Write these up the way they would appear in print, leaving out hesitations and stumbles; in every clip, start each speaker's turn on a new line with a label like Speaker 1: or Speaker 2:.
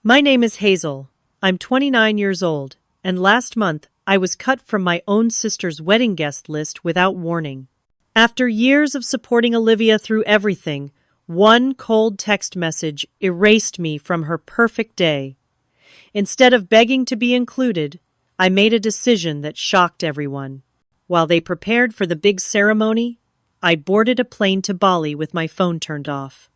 Speaker 1: My name is Hazel. I'm 29 years old, and last month I was cut from my own sister's wedding guest list without warning. After years of supporting Olivia through everything, one cold text message erased me from her perfect day. Instead of begging to be included, I made a decision that shocked everyone. While they prepared for the big ceremony, I boarded a plane to Bali with my phone turned off.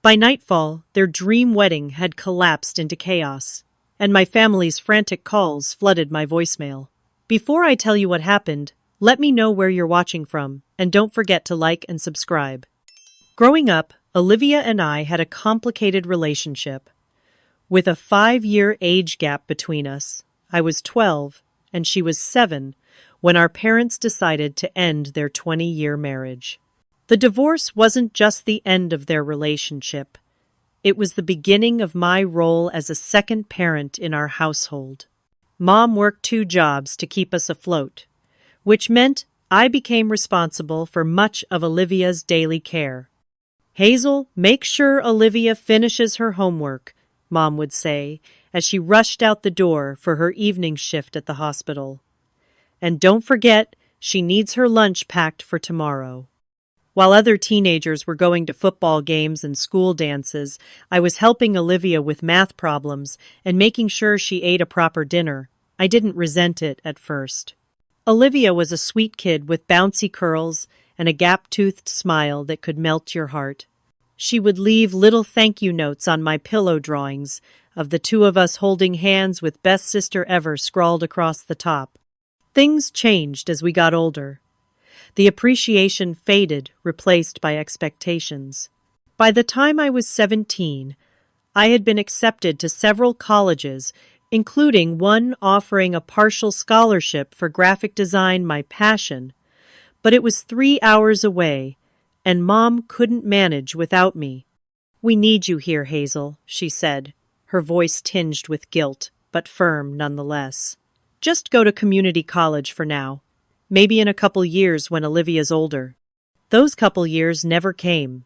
Speaker 1: By nightfall, their dream wedding had collapsed into chaos, and my family's frantic calls flooded my voicemail. Before I tell you what happened, let me know where you're watching from, and don't forget to like and subscribe. Growing up, Olivia and I had a complicated relationship. With a 5-year age gap between us, I was 12 and she was 7 when our parents decided to end their 20-year marriage. The divorce wasn't just the end of their relationship. It was the beginning of my role as a second parent in our household. Mom worked 2 jobs to keep us afloat, which meant I became responsible for much of Olivia's daily care. "Hazel, make sure Olivia finishes her homework," Mom would say as she rushed out the door for her evening shift at the hospital. "And don't forget, she needs her lunch packed for tomorrow." While other teenagers were going to football games and school dances, I was helping Olivia with math problems and making sure she ate a proper dinner. I didn't resent it at first. Olivia was a sweet kid with bouncy curls and a gap-toothed smile that could melt your heart. She would leave little thank you notes on my pillow drawings of the 2 of us holding hands with "Best Sister Ever" scrawled across the top. Things changed as we got older. The appreciation faded, replaced by expectations. By the time I was 17, I had been accepted to several colleges, including one offering a partial scholarship for graphic design, my passion. But it was 3 hours away, and Mom couldn't manage without me. "We need you here, Hazel," she said, her voice tinged with guilt, but firm nonetheless. "Just go to community college for now. Maybe in a couple years when Olivia's older." Those couple years never came.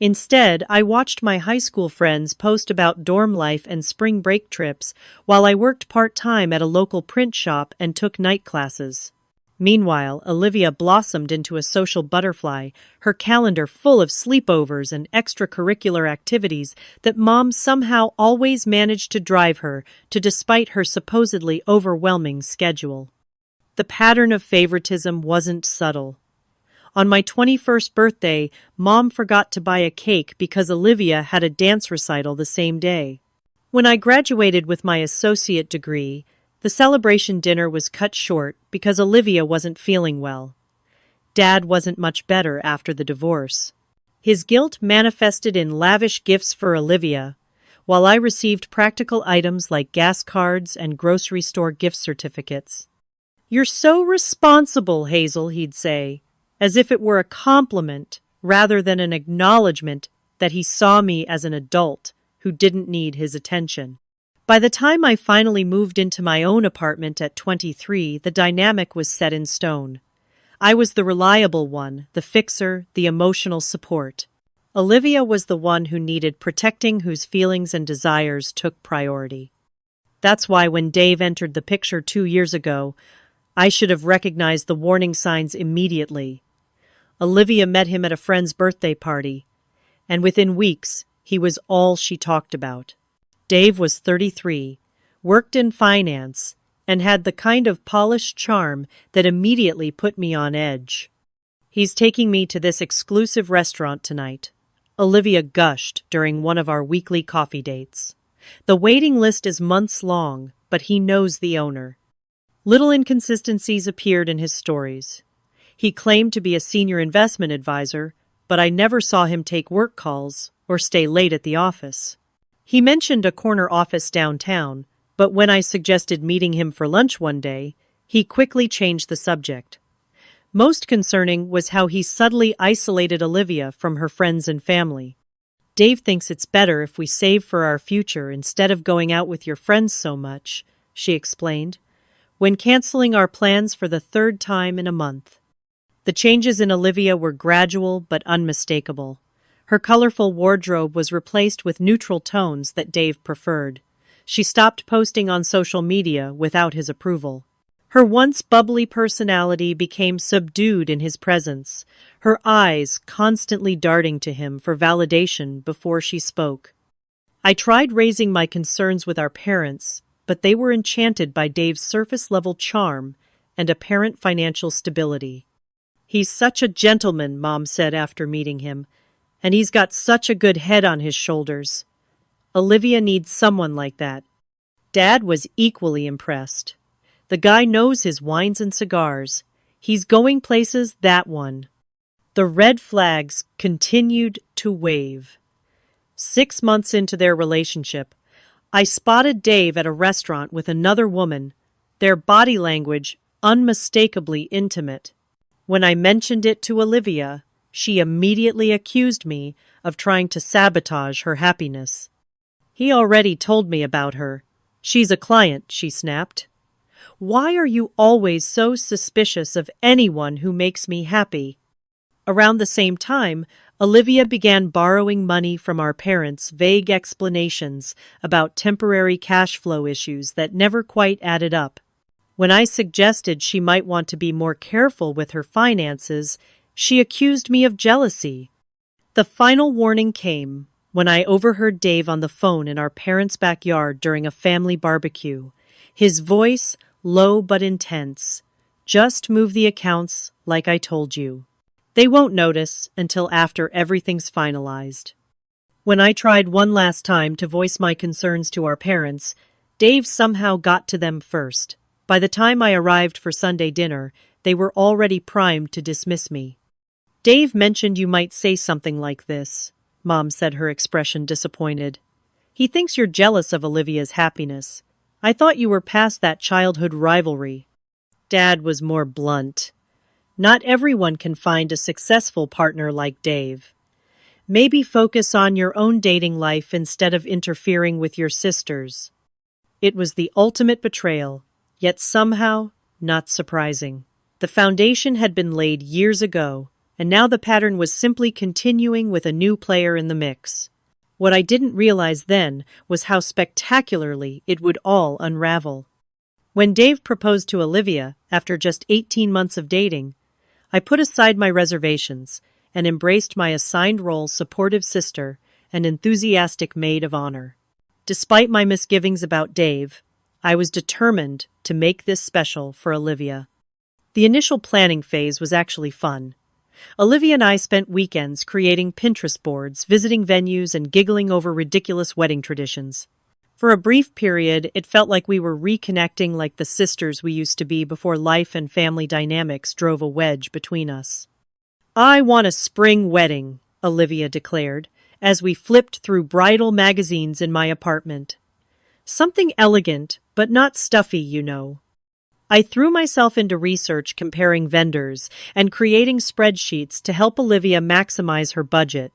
Speaker 1: Instead, I watched my high school friends post about dorm life and spring break trips while I worked part-time at a local print shop and took night classes. Meanwhile, Olivia blossomed into a social butterfly, her calendar full of sleepovers and extracurricular activities that Mom somehow always managed to drive her to despite her supposedly overwhelming schedule. The pattern of favoritism wasn't subtle. On my 21st birthday, Mom forgot to buy a cake because Olivia had a dance recital the same day. When I graduated with my associate degree, the celebration dinner was cut short because Olivia wasn't feeling well. Dad wasn't much better after the divorce. His guilt manifested in lavish gifts for Olivia, while I received practical items like gas cards and grocery store gift certificates. "You're so responsible, Hazel," he'd say, as if it were a compliment rather than an acknowledgement that he saw me as an adult who didn't need his attention. By the time I finally moved into my own apartment at 23, the dynamic was set in stone. I was the reliable one, the fixer, the emotional support. Olivia was the one who needed protecting, whose feelings and desires took priority. That's why when Dave entered the picture 2 years ago, I should have recognized the warning signs immediately. Olivia met him at a friend's birthday party, and within weeks, he was all she talked about. Dave was 33, worked in finance, and had the kind of polished charm that immediately put me on edge. "He's taking me to this exclusive restaurant tonight," Olivia gushed during one of our weekly coffee dates. "The waiting list is months long, but he knows the owner." Little inconsistencies appeared in his stories. He claimed to be a senior investment advisor, but I never saw him take work calls or stay late at the office. He mentioned a corner office downtown, but when I suggested meeting him for lunch one day, he quickly changed the subject. Most concerning was how he subtly isolated Olivia from her friends and family. "Dave thinks it's better if we save for our future instead of going out with your friends so much," she explained, when canceling our plans for the 3rd time in a month. The changes in Olivia were gradual but unmistakable. Her colorful wardrobe was replaced with neutral tones that Dave preferred. She stopped posting on social media without his approval. Her once bubbly personality became subdued in his presence, her eyes constantly darting to him for validation before she spoke. I tried raising my concerns with our parents, but they were enchanted by Dave's surface-level charm and apparent financial stability. "He's such a gentleman," Mom said after meeting him, "and he's got such a good head on his shoulders. Olivia needs someone like that." Dad was equally impressed. "The guy knows his wines and cigars. He's going places, that one." The red flags continued to wave. 6 months into their relationship, I spotted Dave at a restaurant with another woman, their body language unmistakably intimate. When I mentioned it to Olivia, she immediately accused me of trying to sabotage her happiness. "He already told me about her. She's a client," she snapped. "Why are you always so suspicious of anyone who makes me happy?" Around the same time, Olivia began borrowing money from our parents' vague explanations about temporary cash flow issues that never quite added up. When I suggested she might want to be more careful with her finances, she accused me of jealousy. The final warning came when I overheard Dave on the phone in our parents' backyard during a family barbecue. His voice, low but intense. "Just move the accounts like I told you. They won't notice until after everything's finalized." When I tried one last time to voice my concerns to our parents, Dave somehow got to them first. By the time I arrived for Sunday dinner, they were already primed to dismiss me. "Dave mentioned you might say something like this," Mom said, her expression disappointed. "He thinks you're jealous of Olivia's happiness. I thought you were past that childhood rivalry." Dad was more blunt. "Not everyone can find a successful partner like Dave. Maybe focus on your own dating life instead of interfering with your sister's." It was the ultimate betrayal, yet somehow not surprising. The foundation had been laid years ago, and now the pattern was simply continuing with a new player in the mix. What I didn't realize then was how spectacularly it would all unravel. When Dave proposed to Olivia, after just 18 months of dating, I put aside my reservations and embraced my assigned role supportive sister and enthusiastic maid of honor. Despite my misgivings about Dave, I was determined to make this special for Olivia. The initial planning phase was actually fun. Olivia and I spent weekends creating Pinterest boards, visiting venues, and giggling over ridiculous wedding traditions. For a brief period, it felt like we were reconnecting like the sisters we used to be before life and family dynamics drove a wedge between us. "I want a spring wedding," Olivia declared, as we flipped through bridal magazines in my apartment. "Something elegant, but not stuffy, you know." I threw myself into research comparing vendors and creating spreadsheets to help Olivia maximize her budget.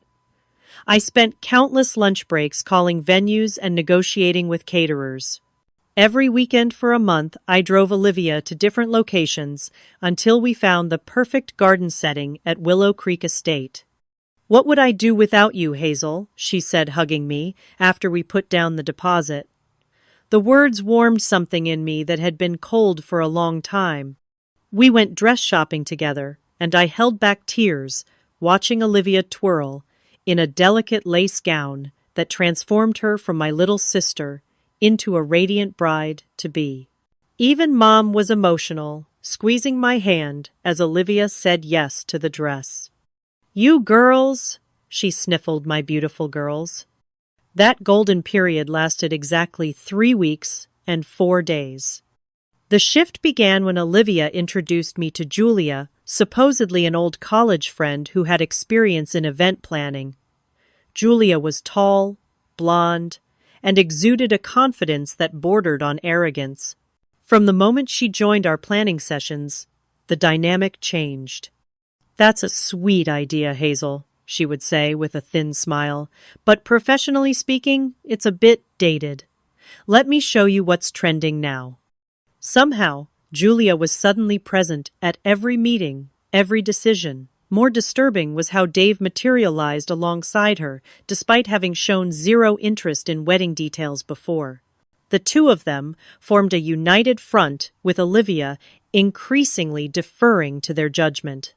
Speaker 1: I spent countless lunch breaks calling venues and negotiating with caterers. Every weekend for a month, I drove Olivia to different locations until we found the perfect garden setting at Willow Creek Estate. "What would I do without you, Hazel?" she said, hugging me after we put down the deposit. The words warmed something in me that had been cold for a long time. We went dress shopping together, and I held back tears, watching Olivia twirl in a delicate lace gown that transformed her from my little sister into a radiant bride-to-be. Even Mom was emotional, squeezing my hand as Olivia said yes to the dress. "You girls," she sniffled, "my beautiful girls." That golden period lasted exactly 3 weeks and 4 days. The shift began when Olivia introduced me to Julia, supposedly an old college friend who had experience in event planning. Julia was tall, blonde, and exuded a confidence that bordered on arrogance. From the moment she joined our planning sessions, the dynamic changed. "That's a sweet idea, Hazel," she would say with a thin smile, "but professionally speaking, it's a bit dated. Let me show you what's trending now." Somehow, Julia was suddenly present at every meeting, every decision. More disturbing was how Dave materialized alongside her, despite having shown zero interest in wedding details before. The two of them formed a united front, with Olivia increasingly deferring to their judgment.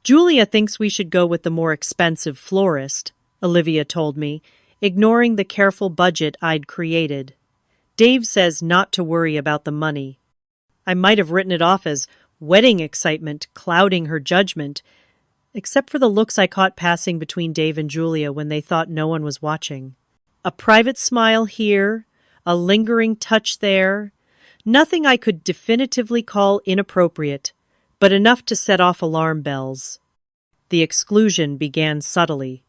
Speaker 1: "Julia thinks we should go with the more expensive florist," Olivia told me, ignoring the careful budget I'd created. "Dave says not to worry about the money." I might have written it off as wedding excitement clouding her judgment, except for the looks I caught passing between Dave and Julia when they thought no one was watching. A private smile here, a lingering touch there, nothing I could definitively call inappropriate, but enough to set off alarm bells. The exclusion began subtly.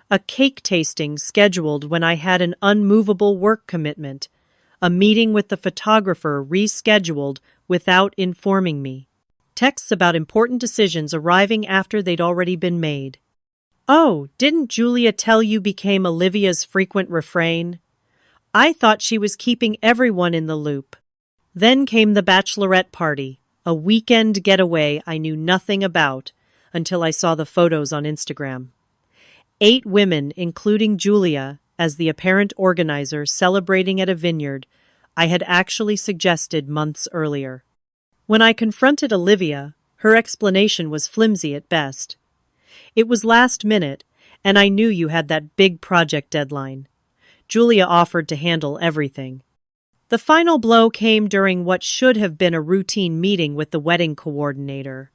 Speaker 1: A cake tasting scheduled when I had an unmovable work commitment, a meeting with the photographer rescheduled without informing me. Texts about important decisions arriving after they'd already been made. "Oh, didn't Julia tell you?" became Olivia's frequent refrain. I thought she was keeping everyone in the loop. Then came the bachelorette party, a weekend getaway I knew nothing about until I saw the photos on Instagram. 8 women, including Julia, as the apparent organizer celebrating at a vineyard I had actually suggested months earlier. When I confronted Olivia, her explanation was flimsy at best. "It was last minute, and I knew you had that big project deadline." Julia offered to handle everything. The final blow came during what should have been a routine meeting with the wedding coordinator.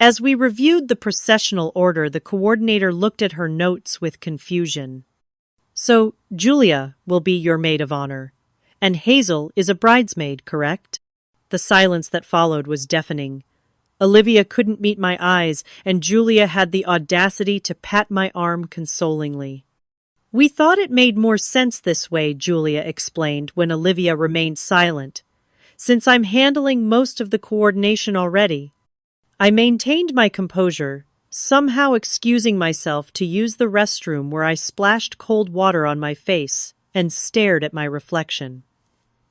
Speaker 1: As we reviewed the processional order, the coordinator looked at her notes with confusion. "So, Julia will be your maid of honor, and Hazel is a bridesmaid, correct?" The silence that followed was deafening. Olivia couldn't meet my eyes, and Julia had the audacity to pat my arm consolingly. "We thought it made more sense this way," Julia explained when Olivia remained silent, "since I'm handling most of the coordination already." I maintained my composure, somehow excusing myself to use the restroom where I splashed cold water on my face and stared at my reflection.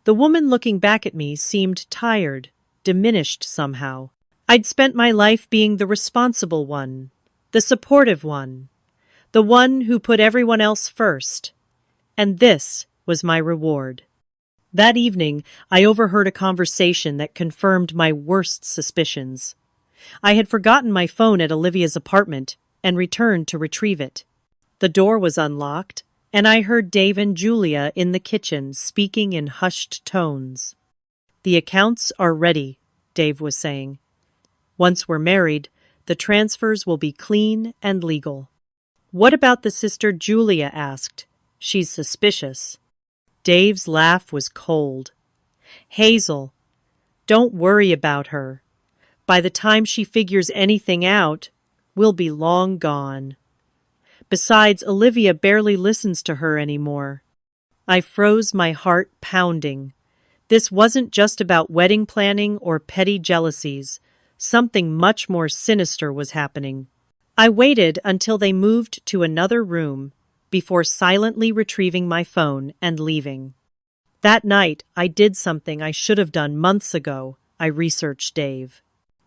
Speaker 1: The woman looking back at me seemed tired, diminished somehow. I'd spent my life being the responsible one, the supportive one, the one who put everyone else first. And this was my reward. That evening, I overheard a conversation that confirmed my worst suspicions. I had forgotten my phone at Olivia's apartment and returned to retrieve it. The door was unlocked, and I heard Dave and Julia in the kitchen speaking in hushed tones. "The accounts are ready," Dave was saying. "Once we're married, the transfers will be clean and legal." "What about the sister?" Julia asked. "She's suspicious." Dave's laugh was cold. "Hazel, don't worry about her. By the time she figures anything out, we'll be long gone. Besides, Olivia barely listens to her anymore." I froze, my heart pounding. This wasn't just about wedding planning or petty jealousies. Something much more sinister was happening. I waited until they moved to another room before silently retrieving my phone and leaving. That night, I did something I should have done months ago. I researched Dave.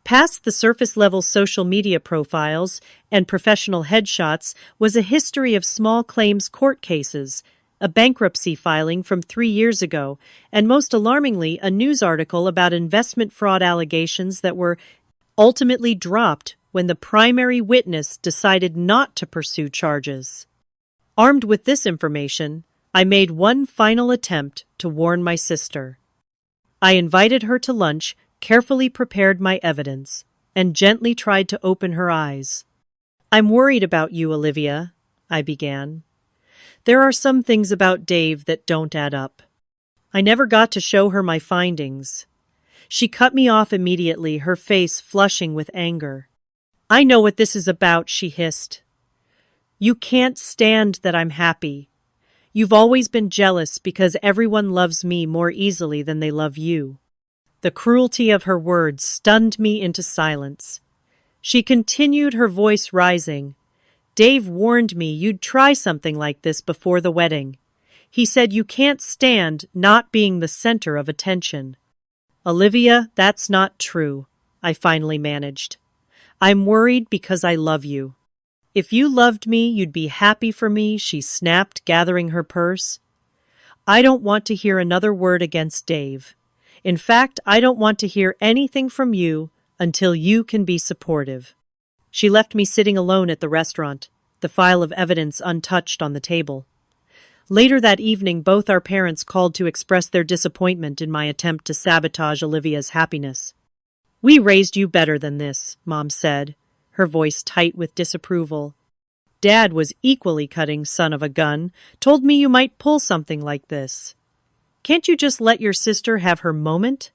Speaker 1: Past the surface-level social media profiles and professional headshots was a history of small claims court cases, a bankruptcy filing from 3 years ago, and most alarmingly, a news article about investment fraud allegations that were ultimately dropped when the primary witness decided not to pursue charges. Armed with this information, I made one final attempt to warn my sister. I invited her to lunch, carefully prepared my evidence, and gently tried to open her eyes. "I'm worried about you, Olivia," I began. "There are some things about Dave that don't add up." I never got to show her my findings. She cut me off immediately, her face flushing with anger. "I know what this is about," she hissed. "You can't stand that I'm happy. You've always been jealous because everyone loves me more easily than they love you." The cruelty of her words stunned me into silence. She continued, her voice rising. "Dave warned me you'd try something like this before the wedding. He said you can't stand not being the center of attention." "Olivia, that's not true," I finally managed. I'm worried because I love you. If you loved me, you'd be happy for me, she snapped, gathering her purse. I don't want to hear another word against Dave. In fact, I don't want to hear anything from you until you can be supportive. She left me sitting alone at the restaurant, the file of evidence untouched on the table. Later that evening, both our parents called to express their disappointment in my attempt to sabotage Olivia's happiness. We raised you better than this, Mom said, her voice tight with disapproval. Dad was equally cutting, son of a gun, told me you might pull something like this. Can't you just let your sister have her moment?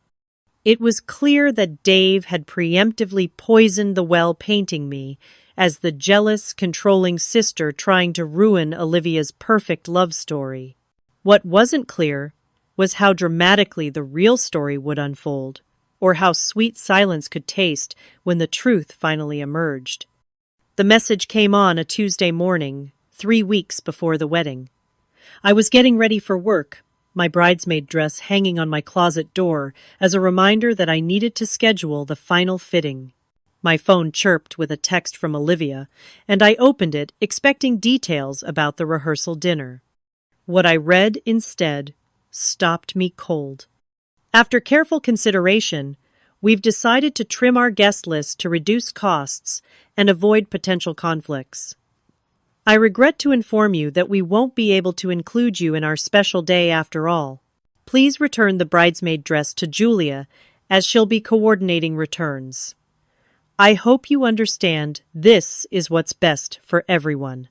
Speaker 1: It was clear that Dave had preemptively poisoned the well, painting me as the jealous, controlling sister trying to ruin Olivia's perfect love story. What wasn't clear was how dramatically the real story would unfold, or how sweet silence could taste when the truth finally emerged. The message came on a Tuesday morning, 3 weeks before the wedding. I was getting ready for work, my bridesmaid dress hanging on my closet door as a reminder that I needed to schedule the final fitting. My phone chirped with a text from Olivia, and I opened it, expecting details about the rehearsal dinner. What I read instead stopped me cold. After careful consideration, we've decided to trim our guest list to reduce costs and avoid potential conflicts. I regret to inform you that we won't be able to include you in our special day after all. Please return the bridesmaid dress to Julia, as she'll be coordinating returns. I hope you understand this is what's best for everyone.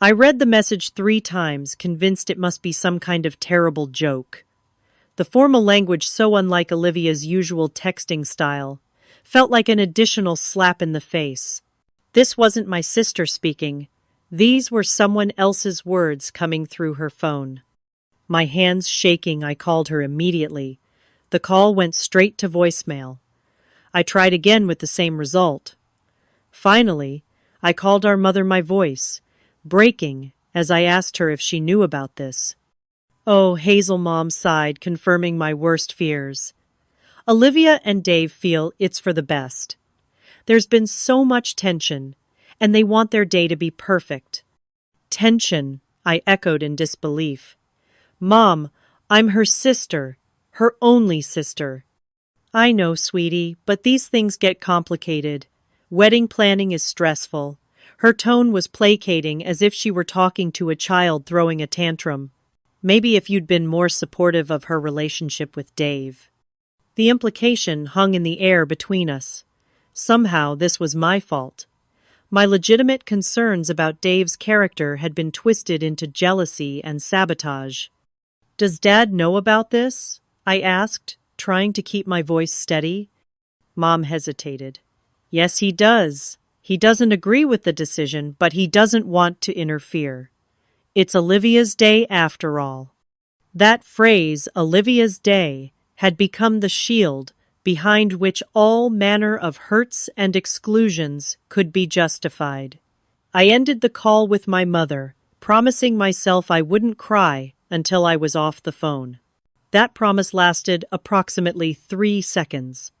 Speaker 1: I read the message 3 times, convinced it must be some kind of terrible joke. The formal language, so unlike Olivia's usual texting style, felt like an additional slap in the face. This wasn't my sister speaking. These were someone else's words coming through her phone. My hands shaking, I called her immediately. The call went straight to voicemail. I tried again with the same result. Finally, I called our mother, my voice breaking as I asked her if she knew about this. Oh, Hazel, Mom sighed, confirming my worst fears. Olivia and Dave feel it's for the best. There's been so much tension, and they want their day to be perfect. Tension, I echoed in disbelief. Mom, I'm her sister, her only sister. I know, sweetie, but these things get complicated. Wedding planning is stressful. Her tone was placating, as if she were talking to a child throwing a tantrum. Maybe if you'd been more supportive of her relationship with Dave. The implication hung in the air between us. Somehow this was my fault. My legitimate concerns about Dave's character had been twisted into jealousy and sabotage. Does Dad know about this? I asked, trying to keep my voice steady. Mom hesitated. Yes, he does. He doesn't agree with the decision, but he doesn't want to interfere. It's Olivia's day after all. That phrase, Olivia's day, had become the shield behind which all manner of hurts and exclusions could be justified. I ended the call with my mother, promising myself I wouldn't cry until I was off the phone. That promise lasted approximately 3 seconds.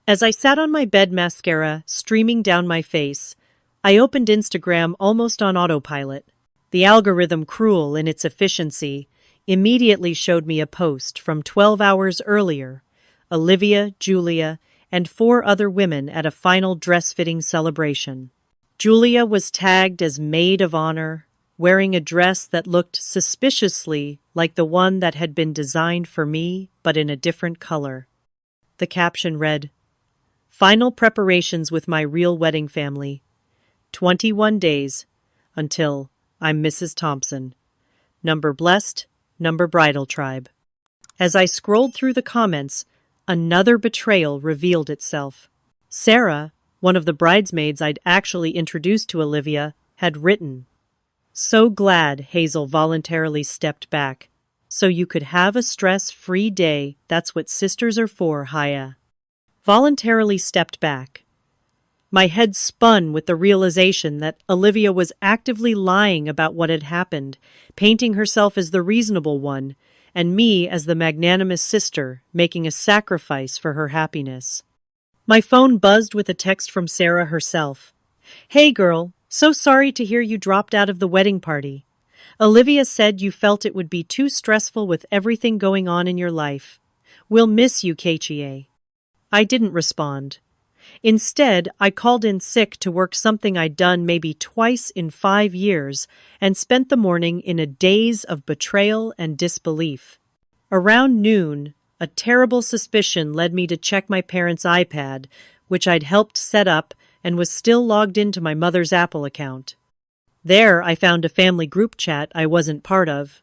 Speaker 1: As I sat on my bed, mascara streaming down my face, I opened Instagram almost on autopilot. The algorithm, cruel in its efficiency, immediately showed me a post from 12 hours earlier. Olivia, Julia, and 4 other women at a final dress-fitting celebration. Julia was tagged as maid of honor, wearing a dress that looked suspiciously like the one that had been designed for me, but in a different color. The caption read, "Final preparations with my real wedding family. 21 days until I'm Mrs. Thompson. Number blessed, number bridal tribe." As I scrolled through the comments, another betrayal revealed itself. Sarah, one of the bridesmaids I'd actually introduced to Olivia, had written, "So glad Hazel voluntarily stepped back. So you could have a stress-free day. That's what sisters are for, Haya." Voluntarily stepped back. My head spun with the realization that Olivia was actively lying about what had happened, painting herself as the reasonable one, and me as the magnanimous sister, making a sacrifice for her happiness. My phone buzzed with a text from Sarah herself. Hey girl, so sorry to hear you dropped out of the wedding party. Olivia said you felt it would be too stressful with everything going on in your life. We'll miss you, Kachie. I didn't respond. Instead, I called in sick to work something I'd done maybe twice in 5 years and spent the morning in a daze of betrayal and disbelief. Around noon, a terrible suspicion led me to check my parents' iPad, which I'd helped set up and was still logged into my mother's Apple account. There, I found a family group chat I wasn't part of.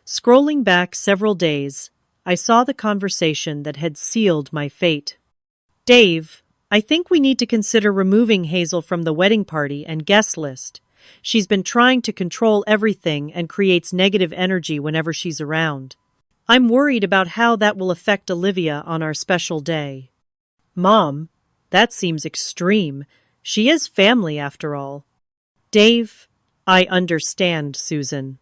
Speaker 1: Scrolling back several days, I saw the conversation that had sealed my fate. Dave, I think we need to consider removing Hazel from the wedding party and guest list. She's been trying to control everything and creates negative energy whenever she's around. I'm worried about how that will affect Olivia on our special day. Mom, that seems extreme. She is family after all. Dave, I understand, Susan.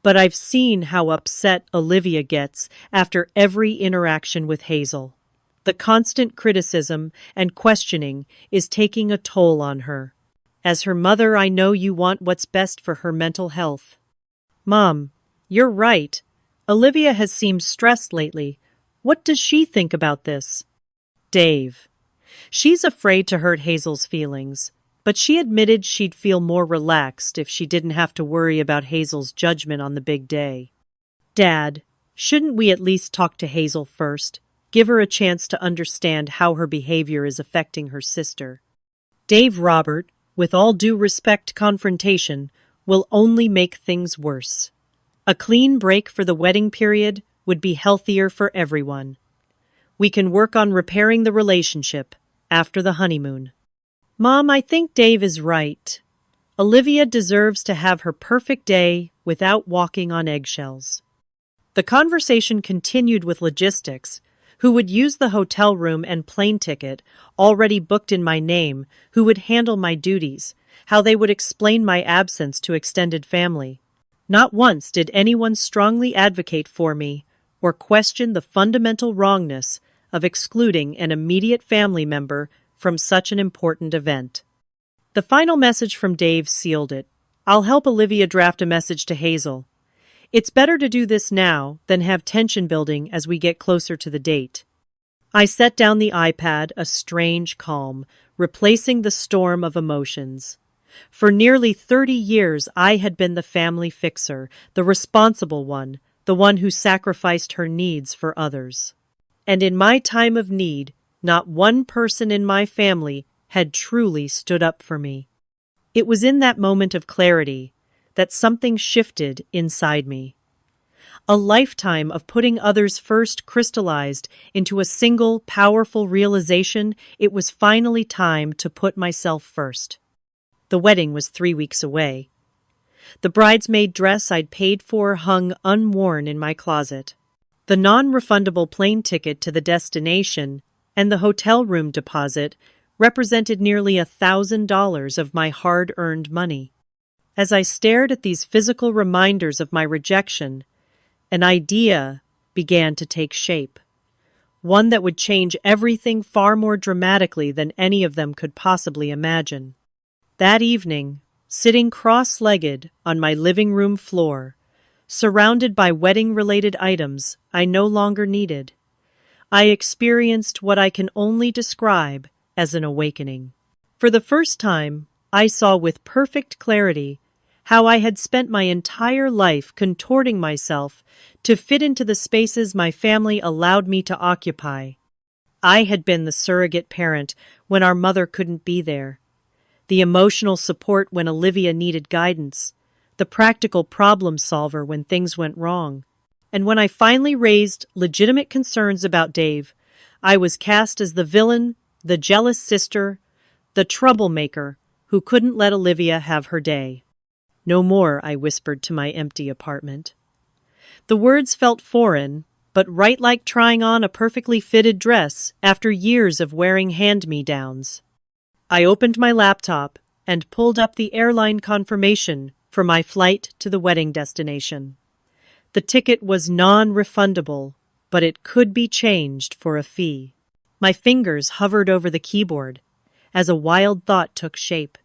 Speaker 1: But I've seen how upset Olivia gets after every interaction with Hazel. The constant criticism and questioning is taking a toll on her. As her mother, I know you want what's best for her mental health. Mom, you're right. Olivia has seemed stressed lately. What does she think about this? Dave, she's afraid to hurt Hazel's feelings, but she admitted she'd feel more relaxed if she didn't have to worry about Hazel's judgment on the big day. Dad, shouldn't we at least talk to Hazel first? Give her a chance to understand how her behavior is affecting her sister. Dave Robert, with all due respect, confrontation will only make things worse. A clean break for the wedding period would be healthier for everyone. We can work on repairing the relationship after the honeymoon. Mom, I think Dave is right. Olivia deserves to have her perfect day without walking on eggshells. The conversation continued with logistics, who would use the hotel room and plane ticket already booked in my name, who would handle my duties, how they would explain my absence to extended family. Not once did anyone strongly advocate for me or question the fundamental wrongness of excluding an immediate family member from such an important event. The final message from Dave sealed it. I'll help Olivia draft a message to Hazel. It's better to do this now than have tension building as we get closer to the date. I set down the iPad, a strange calm, replacing the storm of emotions. For nearly 30 years, I had been the family fixer, the responsible one, the one who sacrificed her needs for others. And in my time of need, not one person in my family had truly stood up for me. It was in that moment of clarity that something shifted inside me. A lifetime of putting others first crystallized into a single, powerful realization it was finally time to put myself first. The wedding was 3 weeks away. The bridesmaid dress I'd paid for hung unworn in my closet. The non-refundable plane ticket to the destination and the hotel room deposit represented nearly $1,000 of my hard-earned money. As I stared at these physical reminders of my rejection, an idea began to take shape. One that would change everything far more dramatically than any of them could possibly imagine. That evening, sitting cross-legged on my living room floor, surrounded by wedding-related items I no longer needed, I experienced what I can only describe as an awakening. For the first time, I saw with perfect clarity how I had spent my entire life contorting myself to fit into the spaces my family allowed me to occupy. I had been the surrogate parent when our mother couldn't be there, the emotional support when Olivia needed guidance, the practical problem solver when things went wrong. And when I finally raised legitimate concerns about Dave, I was cast as the villain, the jealous sister, the troublemaker who couldn't let Olivia have her day. No more, I whispered to my empty apartment. The words felt foreign, but right like trying on a perfectly fitted dress after years of wearing hand-me-downs. I opened my laptop and pulled up the airline confirmation for my flight to the wedding destination. The ticket was non-refundable, but it could be changed for a fee. My fingers hovered over the keyboard as a wild thought took shape.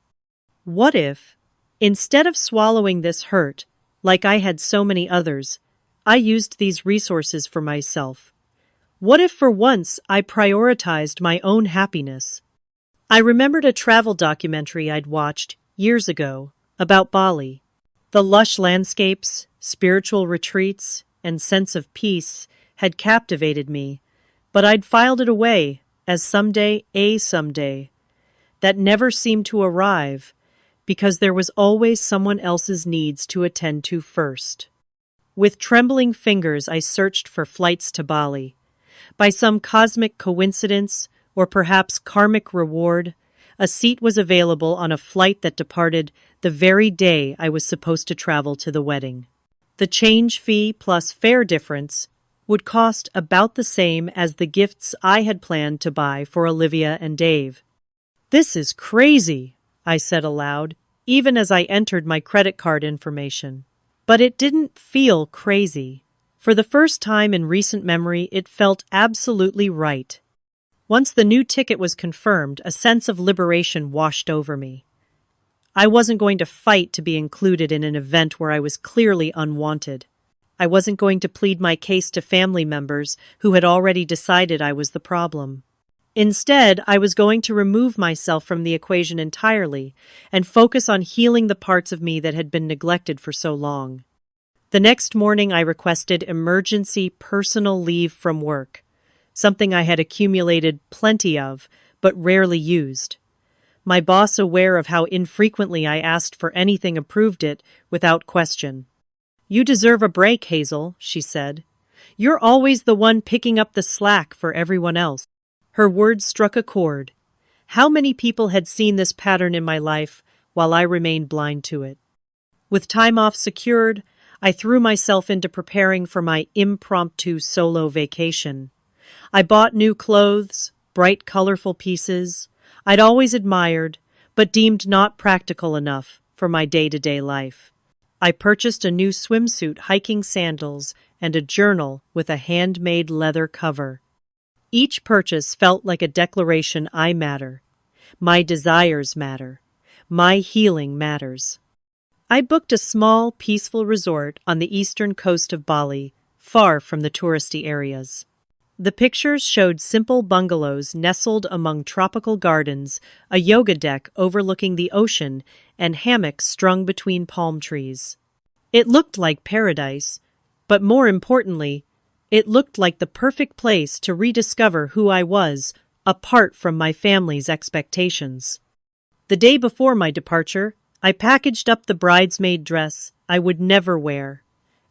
Speaker 1: What if, instead of swallowing this hurt, like I had so many others, I used these resources for myself? What if for once I prioritized my own happiness? I remembered a travel documentary I'd watched years ago about Bali. The lush landscapes, spiritual retreats, and sense of peace had captivated me, but I'd filed it away as someday a someday that never seemed to arrive because there was always someone else's needs to attend to first. With trembling fingers, I searched for flights to Bali. By some cosmic coincidence, or perhaps karmic reward, a seat was available on a flight that departed the very day I was supposed to travel to the wedding. The change fee plus fare difference would cost about the same as the gifts I had planned to buy for Olivia and Dave. "This is crazy," I said aloud, even as I entered my credit card information. But it didn't feel crazy. For the first time in recent memory, it felt absolutely right. Once the new ticket was confirmed, a sense of liberation washed over me. I wasn't going to fight to be included in an event where I was clearly unwanted. I wasn't going to plead my case to family members who had already decided I was the problem. Instead, I was going to remove myself from the equation entirely and focus on healing the parts of me that had been neglected for so long. The next morning, I requested emergency personal leave from work, something I had accumulated plenty of, but rarely used. My boss, aware of how infrequently I asked for anything, approved it without question. "You deserve a break, Hazel," she said. "You're always the one picking up the slack for everyone else." Her words struck a chord. How many people had seen this pattern in my life while I remained blind to it? With time off secured, I threw myself into preparing for my impromptu solo vacation. I bought new clothes, bright, colorful pieces I'd always admired, but deemed not practical enough for my day-to-day life. I purchased a new swimsuit, hiking sandals, and a journal with a handmade leather cover. Each purchase felt like a declaration: I matter. My desires matter. My healing matters. I booked a small, peaceful resort on the eastern coast of Bali, far from the touristy areas. The pictures showed simple bungalows nestled among tropical gardens, a yoga deck overlooking the ocean, and hammocks strung between palm trees. It looked like paradise, but more importantly, it looked like the perfect place to rediscover who I was, apart from my family's expectations. The day before my departure, I packaged up the bridesmaid dress I would never wear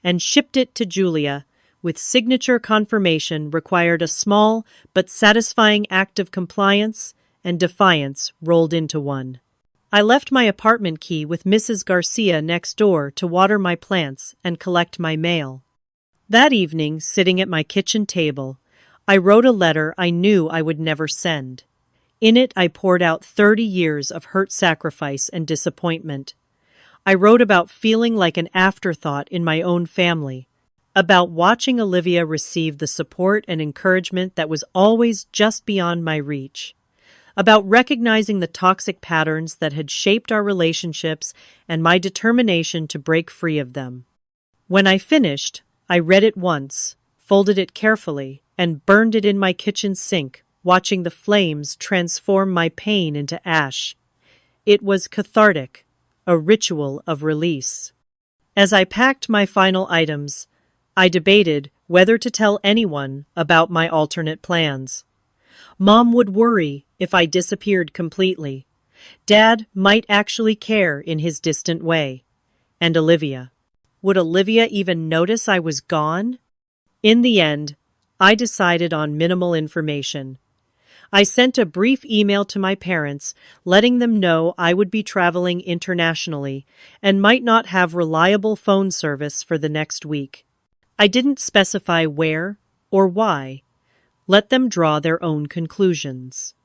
Speaker 1: and shipped it to Julia, with signature confirmation required a small but satisfying act of compliance and defiance rolled into one. I left my apartment key with Mrs. Garcia next door to water my plants and collect my mail. That evening, sitting at my kitchen table, I wrote a letter I knew I would never send. In it, I poured out 30 years of hurt, sacrifice, and disappointment. I wrote about feeling like an afterthought in my own family, about watching Olivia receive the support and encouragement that was always just beyond my reach, about recognizing the toxic patterns that had shaped our relationships and my determination to break free of them. When I finished, I read it once, folded it carefully, and burned it in my kitchen sink, watching the flames transform my pain into ash. It was cathartic, a ritual of release. As I packed my final items, I debated whether to tell anyone about my alternate plans. Mom would worry if I disappeared completely. Dad might actually care in his distant way. And Olivia. Would Olivia even notice I was gone? In the end, I decided on minimal information. I sent a brief email to my parents, letting them know I would be traveling internationally and might not have reliable phone service for the next week. I didn't specify where or why. Let them draw their own conclusions.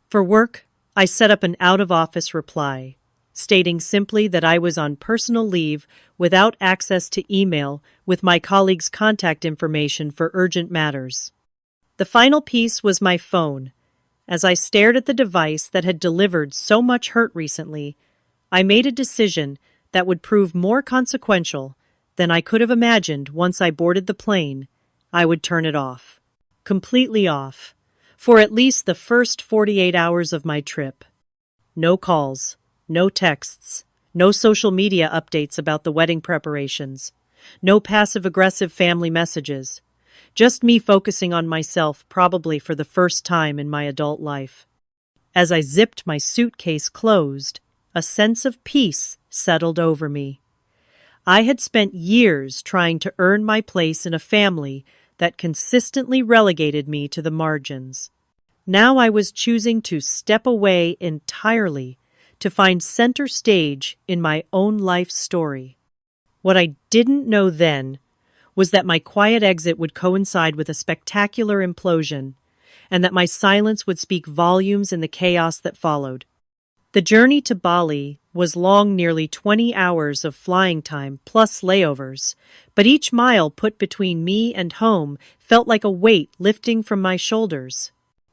Speaker 1: For work, I set up an out-of-office reply, stating simply that I was on personal leave without access to email with my colleagues' contact information for urgent matters. The final piece was my phone. As I stared at the device that had delivered so much hurt recently, I made a decision that would prove more consequential than I could have imagined once I boarded the plane. I would turn it off. Completely off. For at least the first 48 hours of my trip. No calls, no texts, no social media updates about the wedding preparations, no passive-aggressive family messages. Just me focusing on myself, probably for the first time in my adult life. As I zipped my suitcase closed, a sense of peace settled over me. I had spent years trying to earn my place in a family that consistently relegated me to the margins. Now I was choosing to step away entirely to find center stage in my own life story. What I didn't know then was that my quiet exit would coincide with a spectacular implosion, and that my silence would speak volumes in the chaos that followed. The journey to Bali was long, nearly 20 hours of flying time plus layovers, but each mile put between me and home felt like a weight lifting from my shoulders.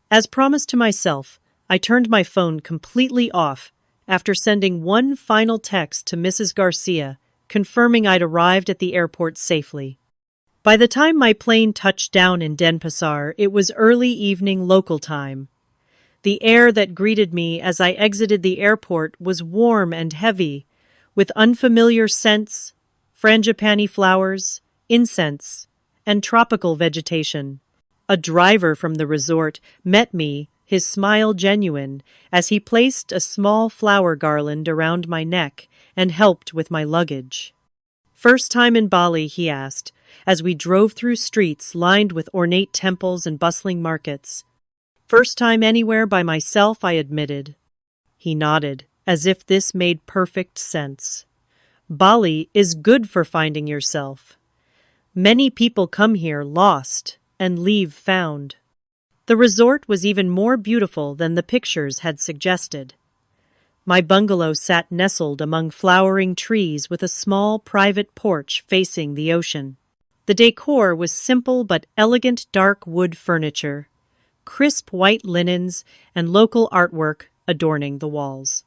Speaker 1: As promised to myself, I turned my phone completely off after sending one final text to Mrs. Garcia, confirming I'd arrived at the airport safely. By the time my plane touched down in Denpasar, it was early evening local time. The air that greeted me as I exited the airport was warm and heavy, with unfamiliar scents, frangipani flowers, incense, and tropical vegetation. A driver from the resort met me, his smile genuine, as he placed a small flower garland around my neck and helped with my luggage. "First time in Bali?" he asked, as we drove through streets lined with ornate temples and bustling markets. "First time anywhere by myself," I admitted. He nodded, as if this made perfect sense. "Bali is good for finding yourself. Many people come here lost and leave found." The resort was even more beautiful than the pictures had suggested. My bungalow sat nestled among flowering trees with a small private porch facing the ocean. The decor was simple but elegant dark wood furniture, crisp white linens, and local artwork adorning the walls.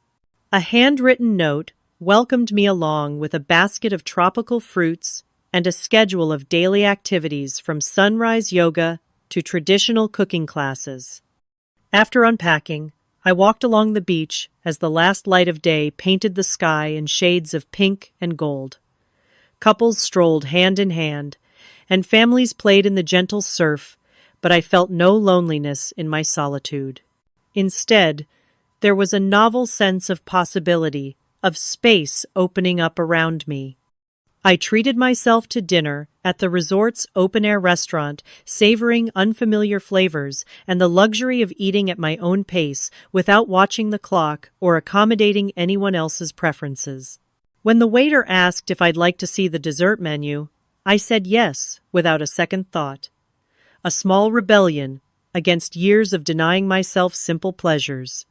Speaker 1: A handwritten note welcomed me along with a basket of tropical fruits and a schedule of daily activities from sunrise yoga to traditional cooking classes. After unpacking, I walked along the beach as the last light of day painted the sky in shades of pink and gold. Couples strolled hand in hand, and families played in the gentle surf, but I felt no loneliness in my solitude. Instead, there was a novel sense of possibility, of space opening up around me. I treated myself to dinner at the resort's open-air restaurant, savoring unfamiliar flavors and the luxury of eating at my own pace without watching the clock or accommodating anyone else's preferences. When the waiter asked if I'd like to see the dessert menu, I said yes, without a second thought. A small rebellion against years of denying myself simple pleasures.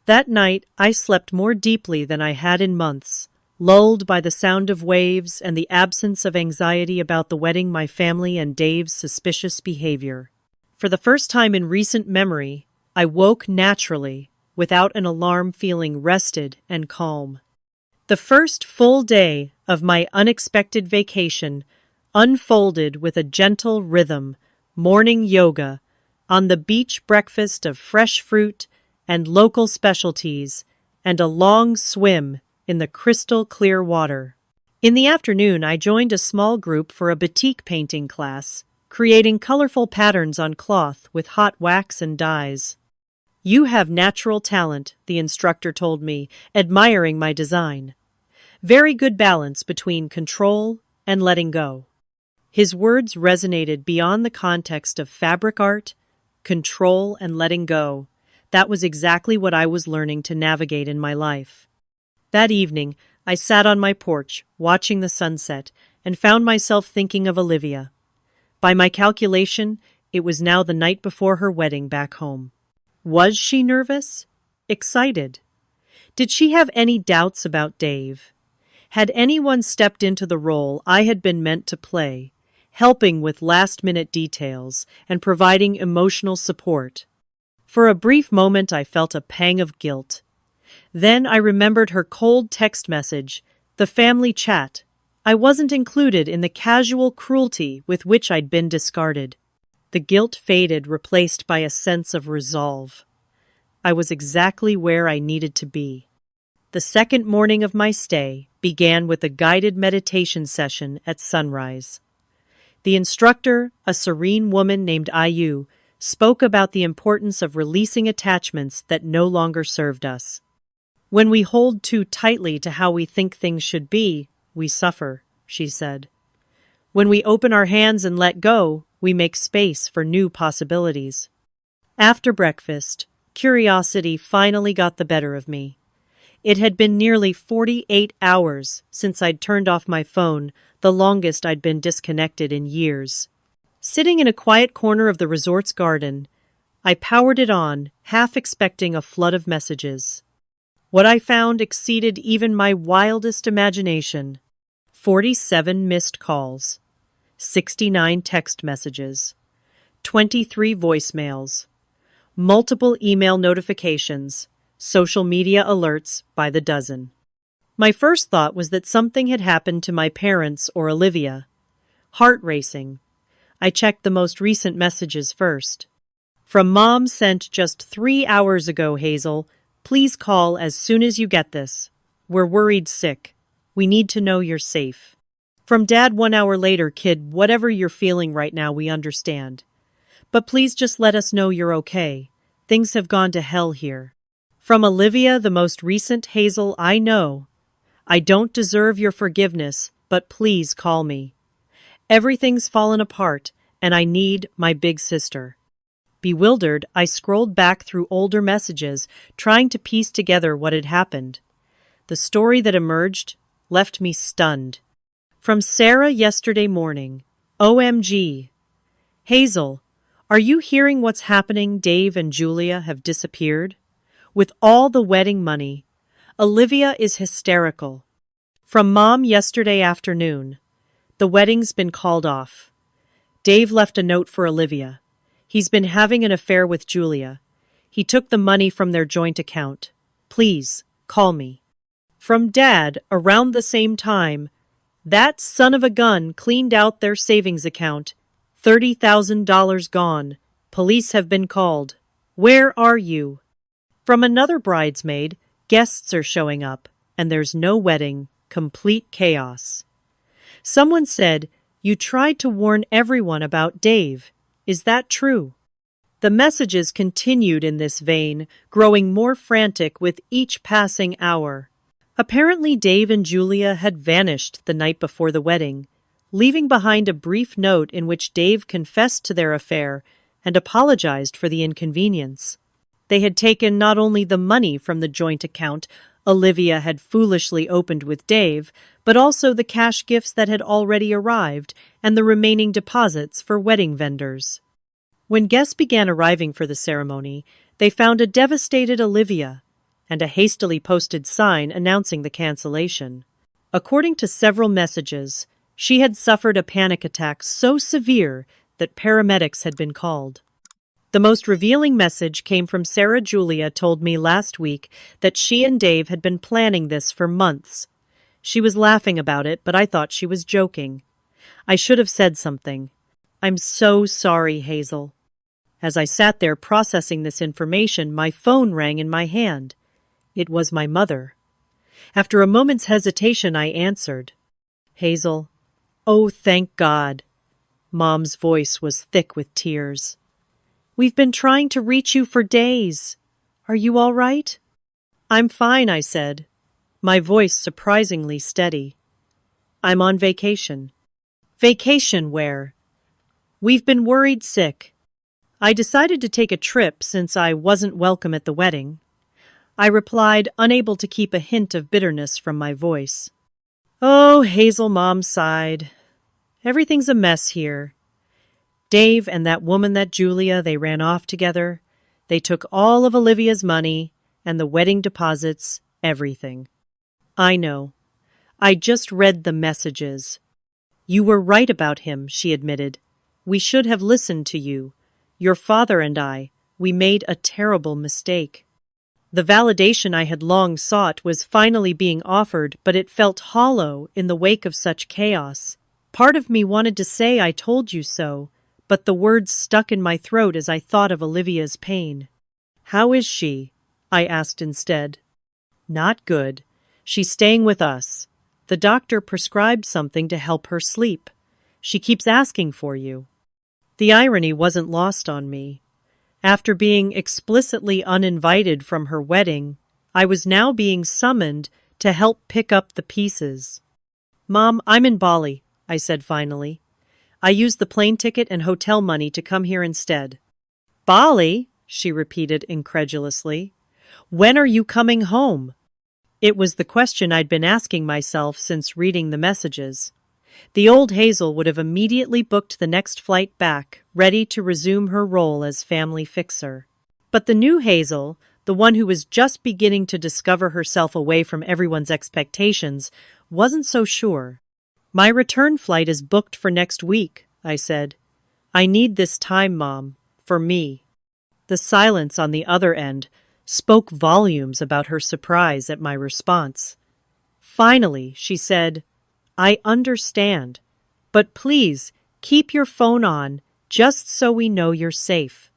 Speaker 1: That night, I slept more deeply than I had in months, lulled by the sound of waves and the absence of anxiety about the wedding, my family, and Dave's suspicious behavior. For the first time in recent memory, I woke naturally, without an alarm, feeling rested and calm. The first full day of my unexpected vacation unfolded with a gentle rhythm, morning yoga, on the beach breakfast of fresh fruit and local specialties, and a long swim in the crystal clear water. In the afternoon, I joined a small group for a batik painting class, creating colorful patterns on cloth with hot wax and dyes. "You have natural talent," the instructor told me, admiring my design. "Very good balance between control and letting go." His words resonated beyond the context of fabric art, control, and letting go. That was exactly what I was learning to navigate in my life. That evening, I sat on my porch, watching the sunset, and found myself thinking of Olivia. By my calculation, it was now the night before her wedding back home. Was she nervous? Excited? Did she have any doubts about Dave? Had anyone stepped into the role I had been meant to play, helping with last-minute details and providing emotional support. For a brief moment, I felt a pang of guilt. Then I remembered her cold text message, the family chat. I wasn't included in the casual cruelty with which I'd been discarded. The guilt faded, replaced by a sense of resolve. I was exactly where I needed to be. The second morning of my stay began with a guided meditation session at sunrise. The instructor, a serene woman named Ayu, spoke about the importance of releasing attachments that no longer served us. When we hold too tightly to how we think things should be, we suffer, she said. When we open our hands and let go, we make space for new possibilities. After breakfast, curiosity finally got the better of me. It had been nearly 48 hours since I'd turned off my phone, the longest I'd been disconnected in years. Sitting in a quiet corner of the resort's garden, I powered it on, half expecting a flood of messages. What I found exceeded even my wildest imagination. 47 missed calls, 69 text messages, 23 voicemails, multiple email notifications, social media alerts by the dozen. My first thought was that something had happened to my parents or Olivia. Heart racing. I checked the most recent messages first. From Mom, sent just 3 hours ago, Hazel. Please call as soon as you get this. We're worried sick. We need to know you're safe. From Dad, 1 hour later, kid, whatever you're feeling right now, we understand. But please just let us know you're okay. Things have gone to hell here. From Olivia, the most recent, Hazel, I know. I don't deserve your forgiveness, but please call me. Everything's fallen apart, and I need my big sister. Bewildered, I scrolled back through older messages, trying to piece together what had happened. The story that emerged left me stunned. From Sarah, yesterday morning. OMG. Hazel, are you hearing what's happening? Dave and Julia have disappeared. With all the wedding money, Olivia is hysterical. From Mom, yesterday afternoon. The wedding's been called off. Dave left a note for Olivia. He's been having an affair with Julia. He took the money from their joint account. Please, call me. From Dad, around the same time. That son of a gun cleaned out their savings account. $30,000 gone. Police have been called. Where are you? From another bridesmaid, guests are showing up, and there's no wedding. Complete chaos. Someone said, you tried to warn everyone about Dave. Is that true? The messages continued in this vein, growing more frantic with each passing hour. Apparently, Dave and Julia had vanished the night before the wedding, leaving behind a brief note in which Dave confessed to their affair and apologized for the inconvenience. They had taken not only the money from the joint account Olivia had foolishly opened with Dave, but also the cash gifts that had already arrived and the remaining deposits for wedding vendors. When guests began arriving for the ceremony, they found a devastated Olivia and a hastily posted sign announcing the cancellation. According to several messages, she had suffered a panic attack so severe that paramedics had been called. The most revealing message came from Sarah. Julia told me last week that she and Dave had been planning this for months. She was laughing about it, but I thought she was joking. I should have said something. I'm so sorry, Hazel. As I sat there processing this information, my phone rang in my hand. It was my mother. After a moment's hesitation, I answered. Hazel. Oh, thank God. Mom's voice was thick with tears. We've been trying to reach you for days. Are you all right? I'm fine, I said, my voice surprisingly steady. I'm on vacation. Vacation where? We've been worried sick. I decided to take a trip since I wasn't welcome at the wedding. I replied, unable to keep a hint of bitterness from my voice. Oh, Hazel, Mom sighed. Everything's a mess here. Dave and that woman, that Julia, they ran off together. They took all of Olivia's money and the wedding deposits, everything. I know. I just read the messages. You were right about him, she admitted. We should have listened to you. Your father and I, we made a terrible mistake. The validation I had long sought was finally being offered, but it felt hollow in the wake of such chaos. Part of me wanted to say I told you so, but the words stuck in my throat as I thought of Olivia's pain. How is she? I asked instead. Not good. She's staying with us. The doctor prescribed something to help her sleep. She keeps asking for you. The irony wasn't lost on me. After being explicitly uninvited from her wedding, I was now being summoned to help pick up the pieces. Mom, I'm in Bali, I said finally. I used the plane ticket and hotel money to come here instead. Bali? She repeated incredulously. When are you coming home? It was the question I'd been asking myself since reading the messages. The old Hazel would have immediately booked the next flight back, ready to resume her role as family fixer. But the new Hazel, the one who was just beginning to discover herself away from everyone's expectations, wasn't so sure. My return flight is booked for next week, I said. I need this time, Mom, for me. The silence on the other end spoke volumes about her surprise at my response. Finally, she said, I understand, but please keep your phone on just so we know you're safe.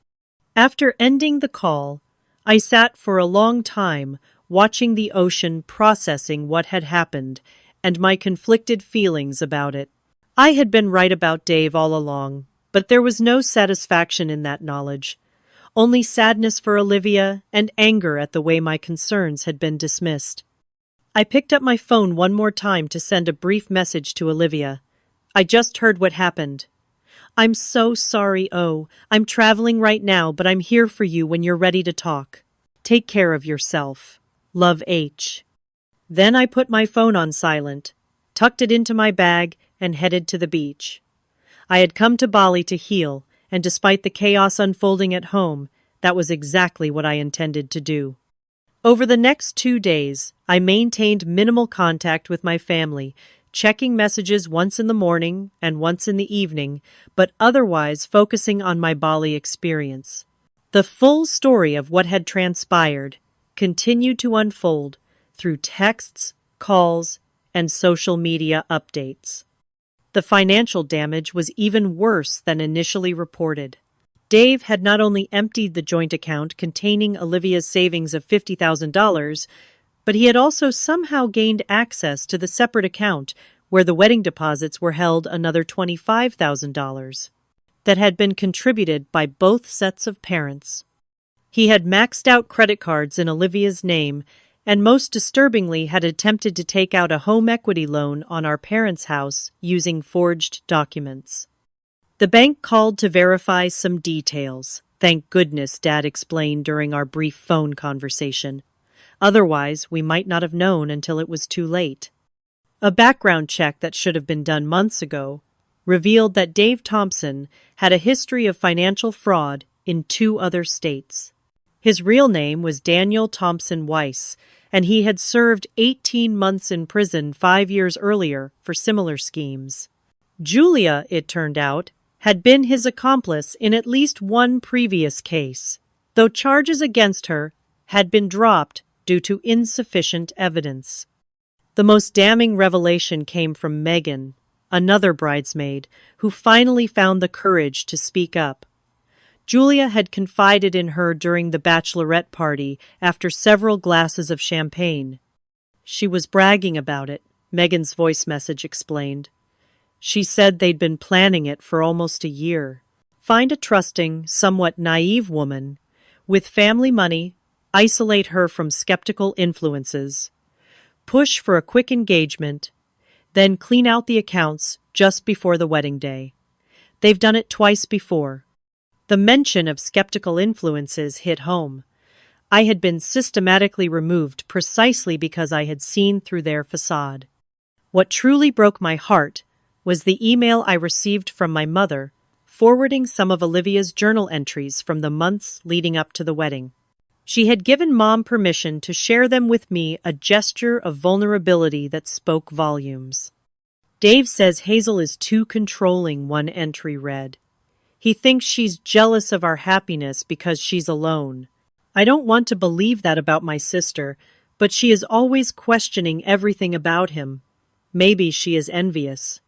Speaker 1: After ending the call, I sat for a long time watching the ocean processing what had happened and my conflicted feelings about it. I had been right about Dave all along, but there was no satisfaction in that knowledge, only sadness for Olivia and anger at the way my concerns had been dismissed. I picked up my phone one more time to send a brief message to Olivia. I just heard what happened. I'm so sorry, Oh. I'm traveling right now, but I'm here for you when you're ready to talk. Take care of yourself. Love, H. Then I put my phone on silent, tucked it into my bag, and headed to the beach. I had come to Bali to heal, and despite the chaos unfolding at home, that was exactly what I intended to do. Over the next 2 days, I maintained minimal contact with my family, checking messages once in the morning and once in the evening, but otherwise focusing on my Bali experience. The full story of what had transpired continued to unfold through texts, calls, and social media updates. The financial damage was even worse than initially reported. Dave had not only emptied the joint account containing Olivia's savings of $50,000, but he had also somehow gained access to the separate account where the wedding deposits were held, another $25,000 that had been contributed by both sets of parents. He had maxed out credit cards in Olivia's name and most disturbingly had attempted to take out a home equity loan on our parents' house using forged documents. The bank called to verify some details. Thank goodness, Dad explained during our brief phone conversation. Otherwise, we might not have known until it was too late. A background check that should have been done months ago revealed that Dave Thompson had a history of financial fraud in 2 other states. His real name was Daniel Thompson Weiss, and he had served 18 months in prison 5 years earlier for similar schemes. Julia, it turned out, had been his accomplice in at least one previous case, though charges against her had been dropped due to insufficient evidence. The most damning revelation came from Megan, another bridesmaid, who finally found the courage to speak up. Julia had confided in her during the bachelorette party after several glasses of champagne. She was bragging about it, Megan's voice message explained. She said they'd been planning it for almost a year. Find a trusting, somewhat naive woman, with family money, isolate her from skeptical influences, push for a quick engagement, then clean out the accounts just before the wedding day. They've done it twice before. The mention of skeptical influences hit home. I had been systematically removed precisely because I had seen through their facade. What truly broke my heart was the email I received from my mother, forwarding some of Olivia's journal entries from the months leading up to the wedding. She had given Mom permission to share them with me, a gesture of vulnerability that spoke volumes. Dave says Hazel is too controlling, one entry read. He thinks she's jealous of our happiness because she's alone. I don't want to believe that about my sister, but she is always questioning everything about him. Maybe she is envious.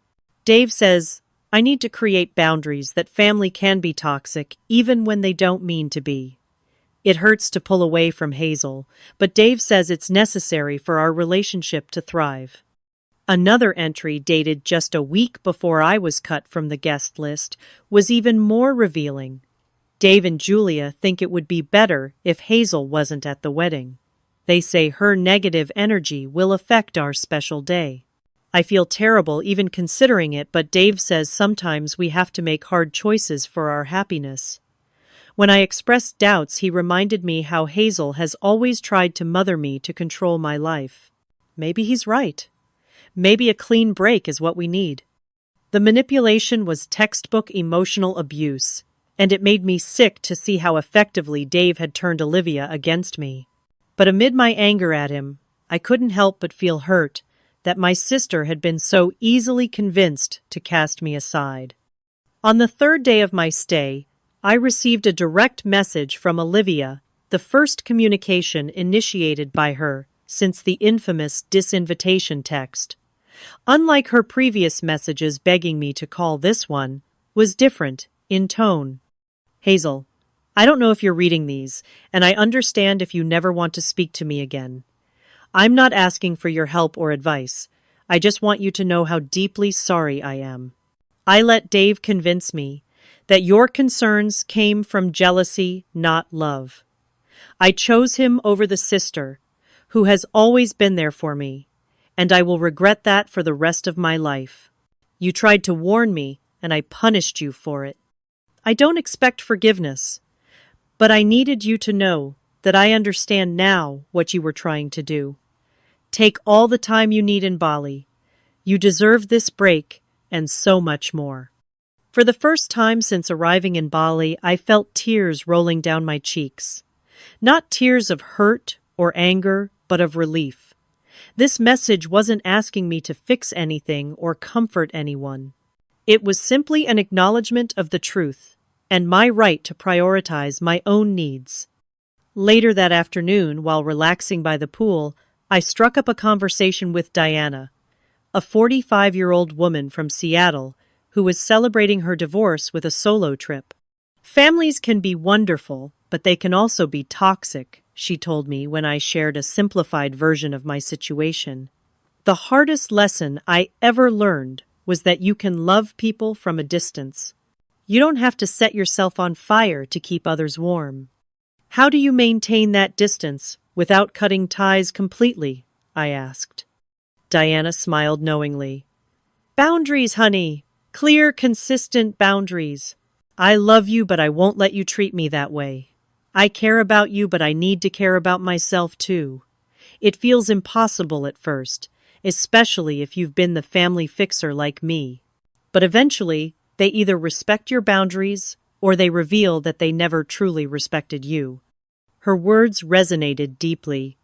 Speaker 1: Dave says, I need to create boundaries, that family can be toxic even when they don't mean to be. It hurts to pull away from Hazel, but Dave says it's necessary for our relationship to thrive. Another entry dated just a week before I was cut from the guest list was even more revealing. Dave and Julia think it would be better if Hazel wasn't at the wedding. They say her negative energy will affect our special day. I feel terrible even considering it, but Dave says sometimes we have to make hard choices for our happiness. When I expressed doubts, he reminded me how Hazel has always tried to mother me to control my life. Maybe he's right. Maybe a clean break is what we need. The manipulation was textbook emotional abuse, and it made me sick to see how effectively Dave had turned Olivia against me. But amid my anger at him, I couldn't help but feel hurt that my sister had been so easily convinced to cast me aside. On the third day of my stay, I received a direct message from Olivia, the first communication initiated by her since the infamous disinvitation text. Unlike her previous messages begging me to call, this one was different in tone. Hazel, I don't know if you're reading these, and I understand if you never want to speak to me again. I'm not asking for your help or advice. I just want you to know how deeply sorry I am. I let Dave convince me that your concerns came from jealousy, not love. I chose him over the sister who has always been there for me, and I will regret that for the rest of my life. You tried to warn me, and I punished you for it. I don't expect forgiveness, but I needed you to know that I understand now what you were trying to do. Take all the time you need in Bali. You deserve this break and so much more. For the first time since arriving in Bali, I felt tears rolling down my cheeks. Not tears of hurt or anger, but of relief. This message wasn't asking me to fix anything or comfort anyone. It was simply an acknowledgement of the truth and my right to prioritize my own needs. Later that afternoon, while relaxing by the pool, I struck up a conversation with Diana, a 45-year-old woman from Seattle who was celebrating her divorce with a solo trip. Families can be wonderful, but they can also be toxic, she told me when I shared a simplified version of my situation. The hardest lesson I ever learned was that you can love people from a distance. You don't have to set yourself on fire to keep others warm. How do you maintain that distance without cutting ties completely? I asked. Diana smiled knowingly. Boundaries, honey. Clear, consistent boundaries. I love you, but I won't let you treat me that way. I care about you, but I need to care about myself too. It feels impossible at first, especially if you've been the family fixer like me. But eventually, they either respect your boundaries or they reveal that they never truly respected you. Her words resonated deeply.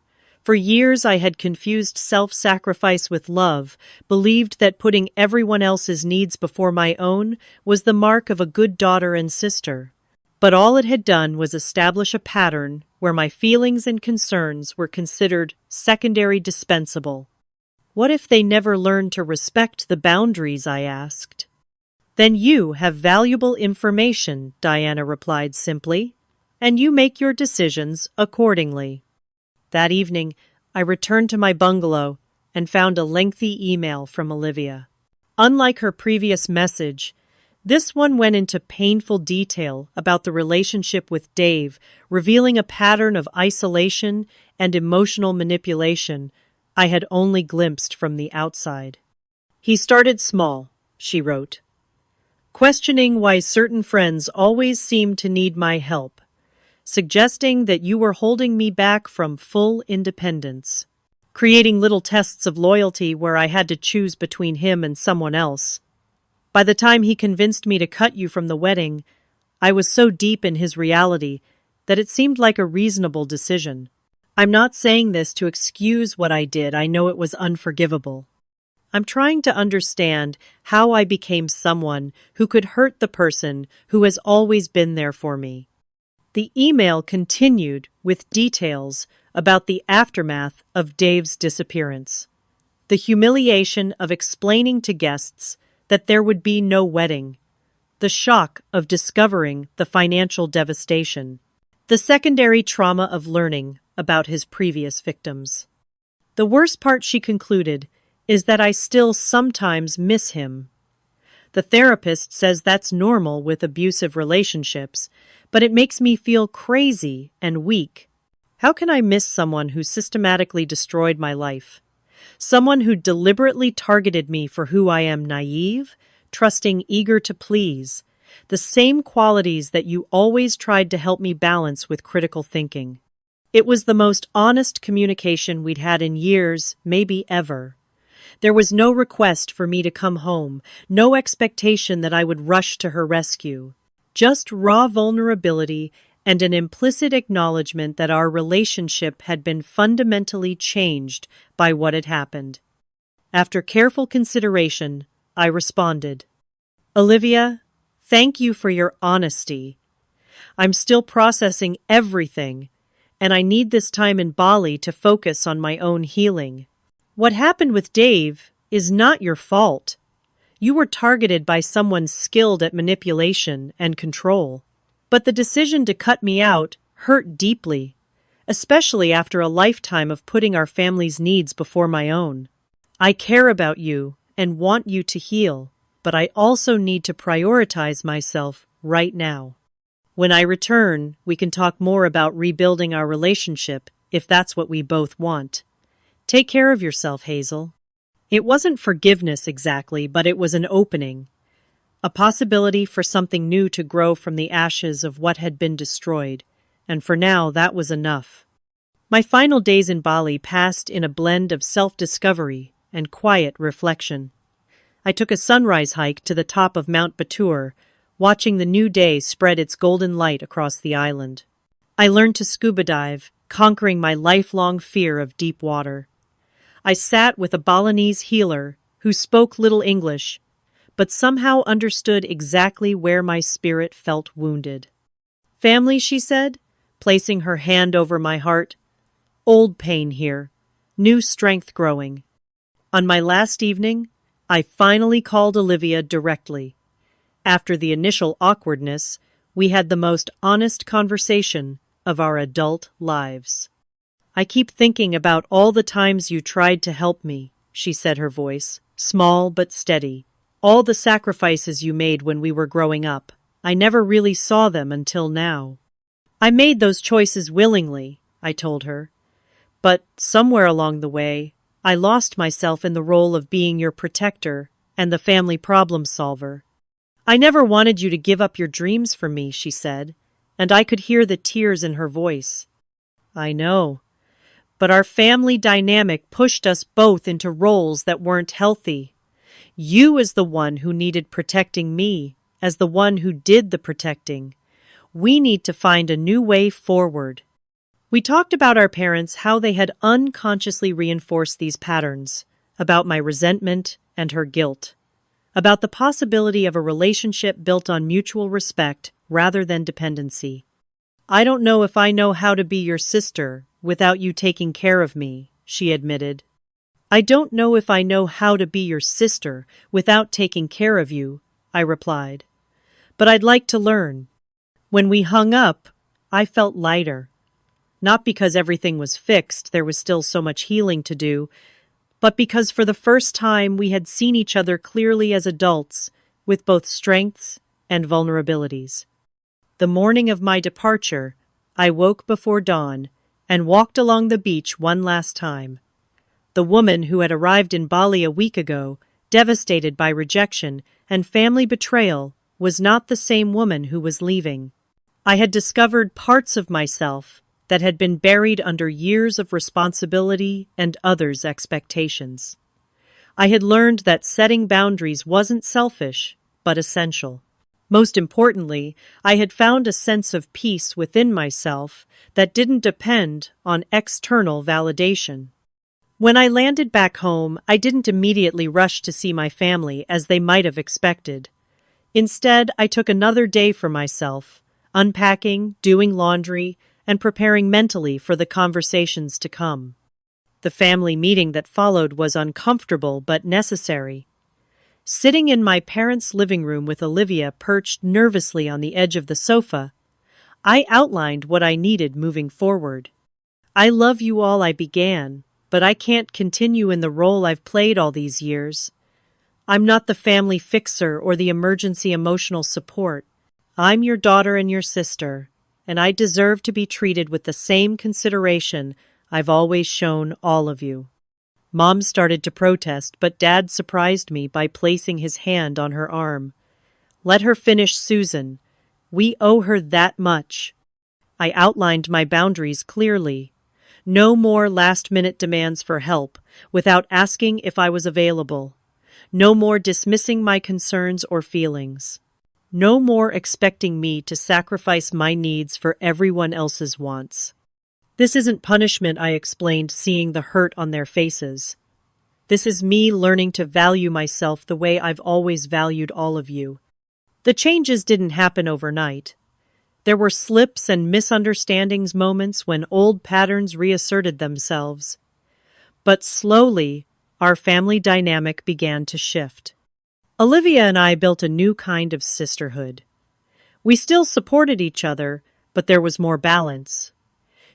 Speaker 1: For years I had confused self-sacrifice with love, believed that putting everyone else's needs before my own was the mark of a good daughter and sister. But all it had done was establish a pattern where my feelings and concerns were considered secondary, dispensable. What if they never learned to respect the boundaries? I asked. Then you have valuable information, Diana replied simply, and you make your decisions accordingly. That evening, I returned to my bungalow and found a lengthy email from Olivia. Unlike her previous message, this one went into painful detail about the relationship with Dave, revealing a pattern of isolation and emotional manipulation I had only glimpsed from the outside. He started small, she wrote, questioning why certain friends always seemed to need my help, suggesting that you were holding me back from full independence, creating little tests of loyalty where I had to choose between him and someone else. By the time he convinced me to cut you from the wedding, I was so deep in his reality that it seemed like a reasonable decision. I'm not saying this to excuse what I did. I know it was unforgivable. I'm trying to understand how I became someone who could hurt the person who has always been there for me. The email continued with details about the aftermath of Dave's disappearance. The humiliation of explaining to guests that there would be no wedding. The shock of discovering the financial devastation. The secondary trauma of learning about his previous victims. The worst part, she concluded, is that I still sometimes miss him. The therapist says that's normal with abusive relationships, but it makes me feel crazy and weak. How can I miss someone who systematically destroyed my life? Someone who deliberately targeted me for who I am: naive, trusting, eager to please. The same qualities that you always tried to help me balance with critical thinking. It was the most honest communication we'd had in years, maybe ever. There was no request for me to come home, no expectation that I would rush to her rescue. Just raw vulnerability and an implicit acknowledgement that our relationship had been fundamentally changed by what had happened. After careful consideration, I responded, "Olivia, thank you for your honesty. I'm still processing everything, and I need this time in Bali to focus on my own healing. What happened with Dave is not your fault. You were targeted by someone skilled at manipulation and control. But the decision to cut me out hurt deeply, especially after a lifetime of putting our family's needs before my own. I care about you and want you to heal, but I also need to prioritize myself right now. When I return, we can talk more about rebuilding our relationship if that's what we both want. Take care of yourself, Hazel." It wasn't forgiveness exactly, but it was an opening. A possibility for something new to grow from the ashes of what had been destroyed, and for now that was enough. My final days in Bali passed in a blend of self-discovery and quiet reflection. I took a sunrise hike to the top of Mount Batur, watching the new day spread its golden light across the island. I learned to scuba dive, conquering my lifelong fear of deep water. I sat with a Balinese healer who spoke little English, but somehow understood exactly where my spirit felt wounded. "Family," she said, placing her hand over my heart. "Old pain here, new strength growing." On my last evening, I finally called Olivia directly. After the initial awkwardness, we had the most honest conversation of our adult lives. "I keep thinking about all the times you tried to help me," she said, her voice small but steady. "All the sacrifices you made when we were growing up. I never really saw them until now." "I made those choices willingly," I told her. "But somewhere along the way, I lost myself in the role of being your protector and the family problem solver. I never wanted you to give up your dreams for me," she said, and I could hear the tears in her voice. "I know. But our family dynamic pushed us both into roles that weren't healthy. You as the one who needed protecting, me as the one who did the protecting. We need to find a new way forward." We talked about our parents, how they had unconsciously reinforced these patterns, about my resentment and her guilt, about the possibility of a relationship built on mutual respect rather than dependency. "I don't know if I know how to be your sister without you taking care of me," she admitted. "I don't know if I know how to be your sister without taking care of you," I replied. "But I'd like to learn." When we hung up, I felt lighter. Not because everything was fixed, there was still so much healing to do, but because for the first time we had seen each other clearly as adults, with both strengths and vulnerabilities. The morning of my departure, I woke before dawn and walked along the beach one last time. The woman who had arrived in Bali a week ago, devastated by rejection and family betrayal, was not the same woman who was leaving. I had discovered parts of myself that had been buried under years of responsibility and others' expectations. I had learned that setting boundaries wasn't selfish, but essential. Most importantly, I had found a sense of peace within myself that didn't depend on external validation. When I landed back home, I didn't immediately rush to see my family as they might have expected. Instead, I took another day for myself, unpacking, doing laundry, and preparing mentally for the conversations to come. The family meeting that followed was uncomfortable but necessary. Sitting in my parents' living room with Olivia perched nervously on the edge of the sofa, I outlined what I needed moving forward. "I love you all," I began, "but I can't continue in the role I've played all these years. I'm not the family fixer or the emergency emotional support. I'm your daughter and your sister, and I deserve to be treated with the same consideration I've always shown all of you." Mom started to protest, but Dad surprised me by placing his hand on her arm. "Let her finish, Susan. We owe her that much." I outlined my boundaries clearly. No more last-minute demands for help without asking if I was available. No more dismissing my concerns or feelings. No more expecting me to sacrifice my needs for everyone else's wants. "This isn't punishment," I explained, seeing the hurt on their faces. "This is me learning to value myself the way I've always valued all of you." The changes didn't happen overnight. There were slips and misunderstandings, moments when old patterns reasserted themselves. But slowly, our family dynamic began to shift. Olivia and I built a new kind of sisterhood. We still supported each other, but there was more balance.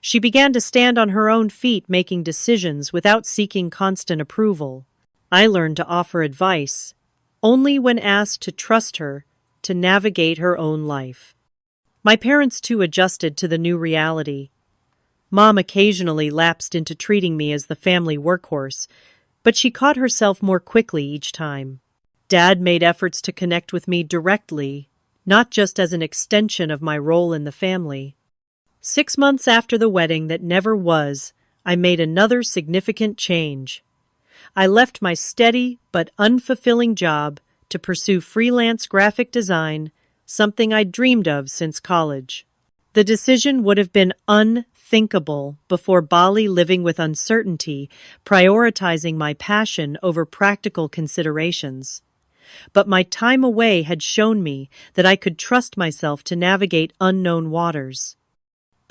Speaker 1: She began to stand on her own feet, making decisions without seeking constant approval. I learned to offer advice, only when asked, to trust her to navigate her own life. My parents too adjusted to the new reality. Mom occasionally lapsed into treating me as the family workhorse, but she caught herself more quickly each time. Dad made efforts to connect with me directly, not just as an extension of my role in the family. 6 months after the wedding that never was, I made another significant change. I left my steady but unfulfilling job to pursue freelance graphic design, something I'd dreamed of since college. The decision would have been unthinkable before Bali, living with uncertainty, prioritizing my passion over practical considerations. But my time away had shown me that I could trust myself to navigate unknown waters.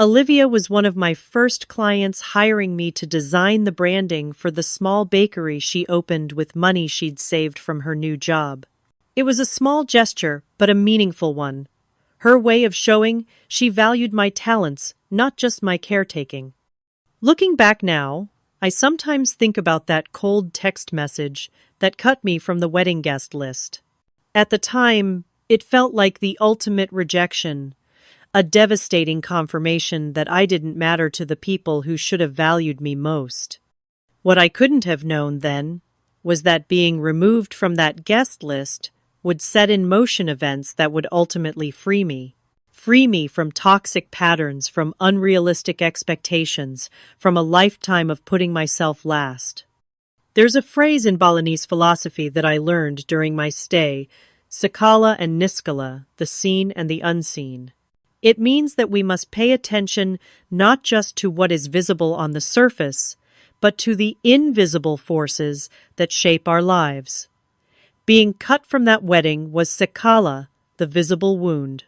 Speaker 1: Olivia was one of my first clients, hiring me to design the branding for the small bakery she opened with money she'd saved from her new job. It was a small gesture, but a meaningful one. Her way of showing she valued my talents, not just my caretaking. Looking back now, I sometimes think about that cold text message that cut me from the wedding guest list. At the time, it felt like the ultimate rejection, a devastating confirmation that I didn't matter to the people who should have valued me most. What I couldn't have known then was that being removed from that guest list would set in motion events that would ultimately free me. Free me from toxic patterns, from unrealistic expectations, from a lifetime of putting myself last. There's a phrase in Balinese philosophy that I learned during my stay, Sakala and Niskala, the seen and the unseen. It means that we must pay attention not just to what is visible on the surface, but to the invisible forces that shape our lives. Being cut from that wedding was Sakala, the visible wound.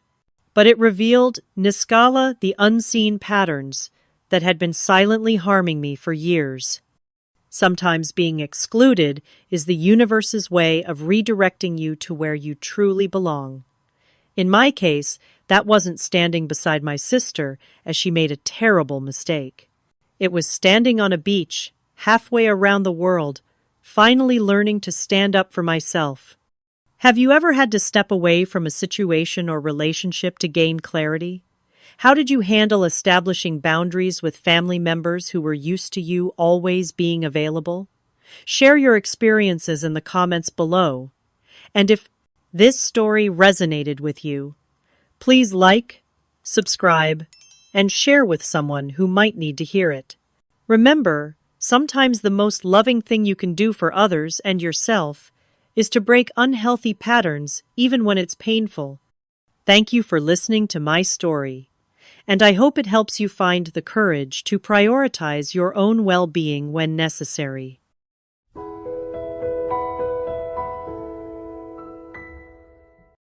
Speaker 1: But it revealed Niskala, the unseen patterns that had been silently harming me for years. Sometimes being excluded is the universe's way of redirecting you to where you truly belong. In my case, that wasn't standing beside my sister as she made a terrible mistake. It was standing on a beach, halfway around the world, finally learning to stand up for myself. Have you ever had to step away from a situation or relationship to gain clarity? How did you handle establishing boundaries with family members who were used to you always being available? Share your experiences in the comments below. And if this story resonated with you, please like, subscribe, and share with someone who might need to hear it. Remember, sometimes the most loving thing you can do for others and yourself is to break unhealthy patterns even when it's painful. Thank you for listening to my story. and I hope it helps you find the courage to prioritize your own well-being when necessary.